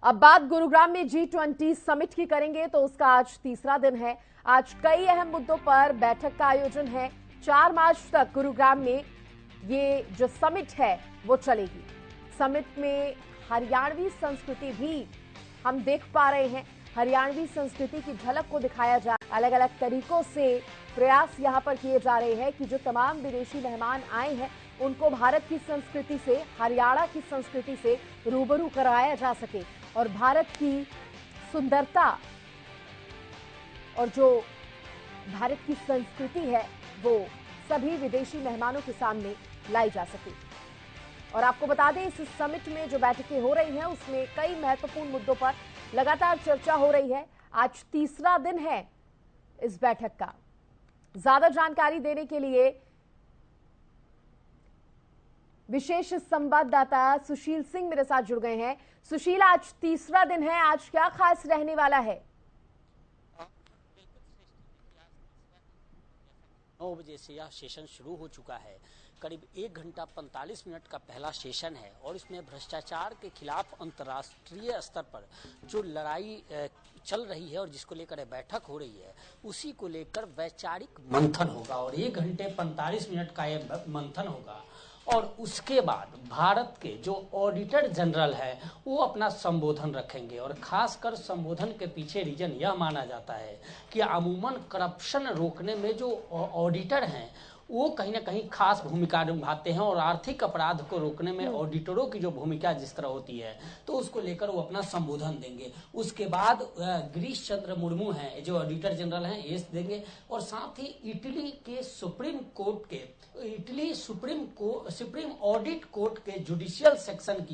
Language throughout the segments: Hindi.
अब बात गुरुग्राम में G20 समिट की करेंगे तो उसका आज तीसरा दिन है। आज कई अहम मुद्दों पर बैठक का आयोजन है। 4 मार्च तक गुरुग्राम में ये जो समिट है वो चलेगी। समिट में हरियाणवी संस्कृति भी हम देख पा रहे हैं। हरियाणवी संस्कृति की झलक को दिखाया जा, अलग अलग तरीकों से प्रयास यहां पर किए जा रहे हैं कि जो तमाम विदेशी मेहमान आए हैं उनको भारत की संस्कृति से, हरियाणा की संस्कृति से रूबरू कराया जा सके और भारत की सुंदरता और जो भारत की संस्कृति है वो सभी विदेशी मेहमानों के सामने लाई जा सके। और आपको बता दें, इस समिट में जो बैठकें हो रही हैं उसमें कई महत्वपूर्ण मुद्दों पर लगातार चर्चा हो रही है। आज तीसरा दिन है इस बैठक का। ज्यादा जानकारी देने के लिए विशेष संवाददाता सुशील सिंह मेरे साथ जुड़ गए हैं। सुशील, आज तीसरा दिन है, आज क्या खास रहने वाला है? 9 बजे से यह सेशन शुरू हो चुका है। करीब 1 घंटा 45 मिनट का पहला सेशन है और इसमें भ्रष्टाचार के खिलाफ अंतर्राष्ट्रीय स्तर पर जो लड़ाई चल रही है और जिसको लेकर बैठक हो रही है उसी को लेकर वैचारिक मंथन होगा और 1 घंटे 45 मिनट का ये मंथन होगा। और उसके बाद भारत के जो ऑडिटर जनरल है वो अपना संबोधन रखेंगे और खासकर संबोधन के पीछे रीजन यह माना जाता है कि अमूमन करप्शन रोकने में जो ऑडिटर हैं वो कहीं ना कहीं खास भूमिका निभाते हैं और आर्थिक अपराध को रोकने में ऑडिटरों की जो भूमिका जिस तरह होती है तो उसको लेकर वो अपना संबोधन देंगे। उसके बाद गिरीश चंद्र मुर्मू हैं जो ऑडिटर जनरल हैं ये देंगे और साथ ही इटली के सुप्रीम कोर्ट के सुप्रीम ऑडिट कोर्ट के जुडिशियल सेक्शन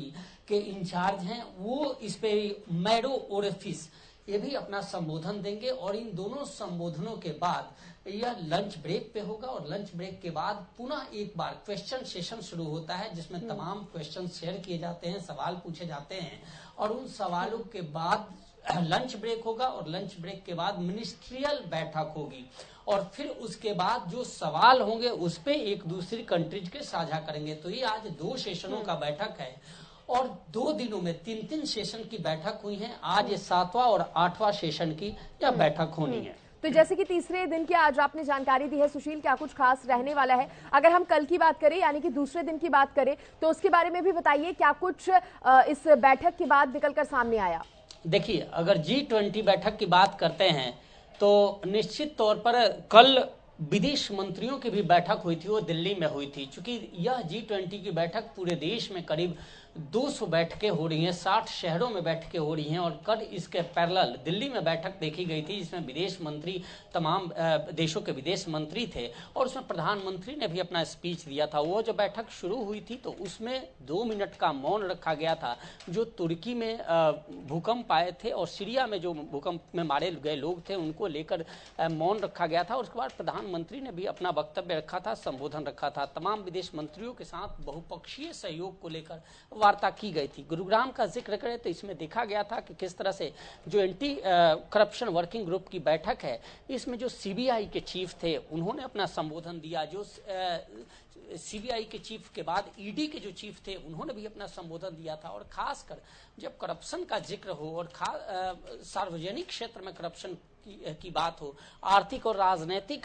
के इंचार्ज हैं वो इस पे मैडो ओरेफिस ये भी अपना संबोधन देंगे। और इन दोनों संबोधनों के बाद यह लंच ब्रेक पे होगा और लंच ब्रेक के बाद पुनः एक बार क्वेश्चन सेशन शुरू होता है जिसमें तमाम क्वेश्चन शेयर किए जाते हैं, सवाल पूछे जाते हैं और उन सवालों के बाद लंच ब्रेक होगा और लंच ब्रेक के बाद मिनिस्ट्रियल बैठक होगी और फिर उसके बाद जो सवाल होंगे उस पे एक दूसरी कंट्रीज के साझा करेंगे। तो ये आज 2 सेशनों का बैठक है और 2 दिनों में 3-3 सेशन की बैठक हुई है। आज ये 7वां और 8वां सेशन की यह बैठक होनी है। तो जैसे कि तीसरे दिन की आज आपने जानकारी दी है सुशील, क्या कुछ खास रहने वाला है? अगर हम कल की बात करें यानी कि दूसरे दिन की बात करें तो उसके बारे में भी बताइए, क्या कुछ इस बैठक के बाद निकलकर सामने आया? देखिए, अगर G20 बैठक की बात करते हैं तो निश्चित तौर पर कल विदेश मंत्रियों की भी बैठक हुई थी, वो दिल्ली में हुई थी। चूंकि यह G20 की बैठक पूरे देश में करीब 200 बैठकें हो रही हैं, 60 शहरों में बैठकें हो रही हैं और कल इसके पैरेलल दिल्ली में बैठक देखी गई थी जिसमें विदेश मंत्री, तमाम देशों के विदेश मंत्री थे और उसमें प्रधानमंत्री ने भी अपना स्पीच दिया था। वो जो बैठक शुरू हुई थी तो उसमें 2 मिनट का मौन रखा गया था। जो तुर्की में भूकंप आए थे और सीरिया में जो भूकंप में मारे गए लोग थे उनको लेकर मौन रखा गया था और उसके बाद प्रधानमंत्री ने भी अपना वक्तव्य रखा था, संबोधन रखा था। तमाम विदेश मंत्रियों के साथ बहुपक्षीय सहयोग को लेकर वार्ता की गई थी। गुरुग्राम का जिक्र करें तो इसमें देखा गया था कि किस तरह से जो एंटी करप्शन वर्किंग ग्रुप की बैठक है इसमें जो सीबीआई के चीफ थे उन्होंने अपना संबोधन दिया। जो सीबीआई के चीफ के बाद ईडी के जो चीफ थे उन्होंने भी अपना संबोधन दिया था। और खासकर जब करप्शन का जिक्र हो और सार्वजनिक क्षेत्र में करप्शन की बात हो, आर्थिक और राजनीतिक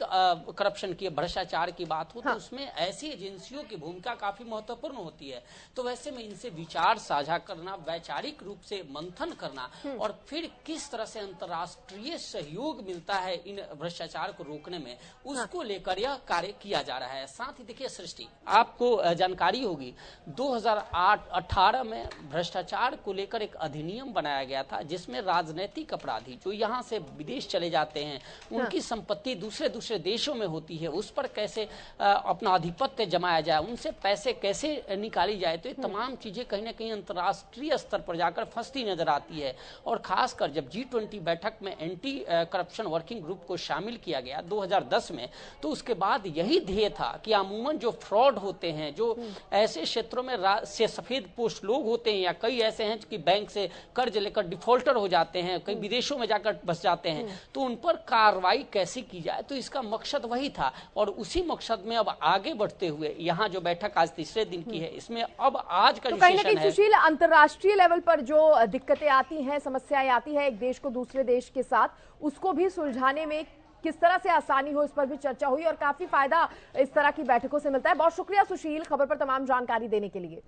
करप्शन की, भ्रष्टाचार की बात हो तो उसमें ऐसी एजेंसियों की भूमिका काफी महत्वपूर्ण होती है। तो वैसे में इनसे विचार साझा करना, वैचारिक रूप से मंथन करना और फिर किस तरह से अंतर्राष्ट्रीय सहयोग मिलता है इन भ्रष्टाचार को रोकने में, उसको लेकर यह कार्य किया जा रहा है। साथ ही देखिए सृष्टि, आपको जानकारी होगी 2018 में भ्रष्टाचार को लेकर एक अधिनियम बनाया गया था जिसमें राजनीतिक अपराधी जो यहाँ से विदेश चले जाते हैं उनकी संपत्ति दूसरे देशों में होती है, उस पर कैसे अपना आधिपत्य जमाया जाए, उनसे पैसे कैसे निकाली जाए। तो ये तमाम चीजें कहीं ना कहीं अंतर्राष्ट्रीय स्तर पर जाकर फंसती नजर आती है। और खासकर जब G20 बैठक में एंटी करप्शन वर्किंग ग्रुप को शामिल किया गया 2010 में, तो उसके बाद यही ध्येय था कि अमूमन जो फ्रॉड होते हैं, जो ऐसे क्षेत्रों में से सफेद पोस्ट लोग होते हैं या कई ऐसे हैं कि बैंक से कर्ज लेकर डिफॉल्टर हो जाते हैं, कई विदेशों में जाकर बस जाते हैं, तो उन पर कार्रवाई कैसे की जाए, तो इसका मकसद वही था। और उसी मकसद में अब आगे बढ़ते हुए यहाँ जो बैठक आज तीसरे दिन की है, इसमें अब आज का तो जो कहीं ना सेशन कहीं है, सुशील, अंतर्राष्ट्रीय लेवल पर जो दिक्कतें आती हैं, समस्याएं आती है एक देश को दूसरे देश के साथ, उसको भी सुलझाने में किस तरह से आसानी हो, इस पर भी चर्चा हुई और काफी फायदा इस तरह की बैठकों से मिलता है। बहुत शुक्रिया सुशील, खबर पर तमाम जानकारी देने के लिए।